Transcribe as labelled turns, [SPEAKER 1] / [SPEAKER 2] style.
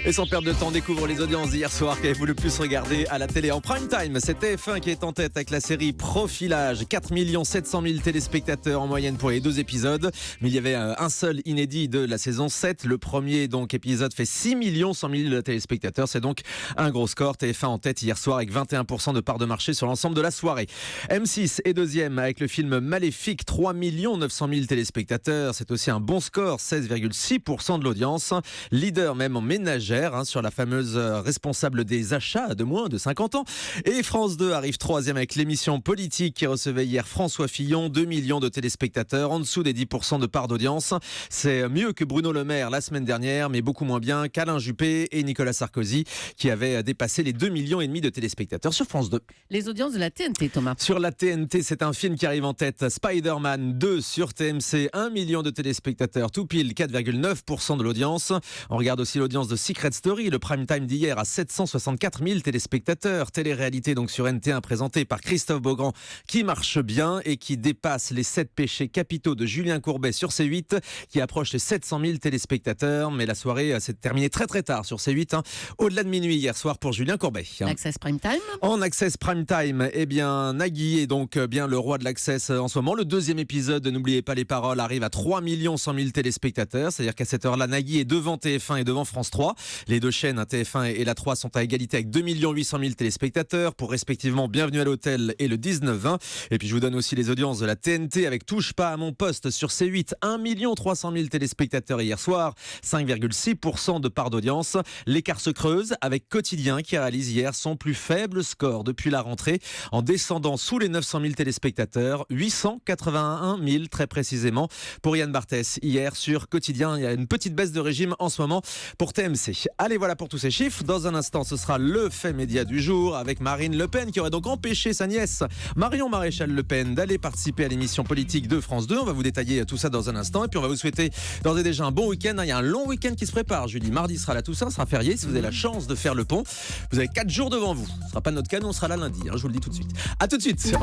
[SPEAKER 1] Et sans perdre de temps, on découvre les audiences d'hier soir qu'avez-vous le plus regardé à la télé en prime time. C'est TF1 qui est en tête avec la série Profilage. 4 700 000 téléspectateurs en moyenne pour les 2 épisodes. Mais il y avait un seul inédit de la saison 7. Le premier épisode fait 6 100 000 téléspectateurs. C'est donc un gros score. TF1 en tête hier soir avec 21% de part de marché sur l'ensemble de la soirée. M6 est deuxième avec le film Maléfique. 3 900 000 téléspectateurs. C'est aussi un bon score. 16,6% de l'audience. Leader même en ménagère. Sur la fameuse responsable des achats de moins de 50 ans. Et France 2 arrive troisième avec l'émission Politique qui recevait hier François Fillon, 2 millions de téléspectateurs, en dessous des 10% de part d'audience. C'est mieux que Bruno Le Maire la semaine dernière, mais beaucoup moins bien qu'Alain Juppé et Nicolas Sarkozy qui avaient dépassé les 2,5 millions de téléspectateurs sur France 2.
[SPEAKER 2] Les audiences de la TNT, Thomas.
[SPEAKER 1] Sur la TNT, c'est un film qui arrive en tête. Spider-Man 2 sur TMC, 1 million de téléspectateurs, tout pile 4,9% de l'audience. On regarde aussi l'audience de Secret Story, le prime time d'hier à 764 000 téléspectateurs. Télé-réalité donc sur NT1 présentée par Christophe Beaugrand qui marche bien et qui dépasse les 7 péchés capitaux de Julien Courbet sur C8 qui approche les 700 000 téléspectateurs. Mais la soirée s'est terminée très très tard sur C8, au-delà de minuit hier soir pour Julien Courbet.
[SPEAKER 2] Access Prime Time.
[SPEAKER 1] En Access Prime Time, Nagui est donc bien le roi de l'Access en ce moment. Le deuxième épisode, n'oubliez pas les paroles, arrive à 3 100 000 téléspectateurs. C'est-à-dire qu'à cette heure-là, Nagui est devant TF1 et devant France 3. Les deux chaînes, TF1 et la 3, sont à égalité avec 2 800 000 téléspectateurs pour respectivement Bienvenue à l'hôtel et le 19-20. Et puis je vous donne aussi les audiences de la TNT avec Touche pas à mon poste sur C8. 1 300 000 téléspectateurs hier soir, 5,6% de part d'audience. L'écart se creuse avec Quotidien qui réalise hier son plus faible score depuis la rentrée en descendant sous les 900 000 téléspectateurs, 881 000 très précisément pour Yann Barthès hier sur Quotidien. Il y a une petite baisse de régime en ce moment pour TMC. Allez, voilà pour tous ces chiffres. Dans un instant, ce sera le fait média du jour avec Marine Le Pen qui aurait donc empêché sa nièce Marion Maréchal Le Pen d'aller participer à l'émission politique de France 2. On va vous détailler tout ça dans un instant et puis on va vous souhaiter d'ores et déjà un bon week-end. Il y a un long week-end qui se prépare. Jeudi, mardi sera la Toussaint, sera férié. Si vous avez la chance de faire le pont, vous avez 4 jours devant vous. Ce ne sera pas notre cas, on sera là lundi. Je vous le dis tout de suite. À tout de suite.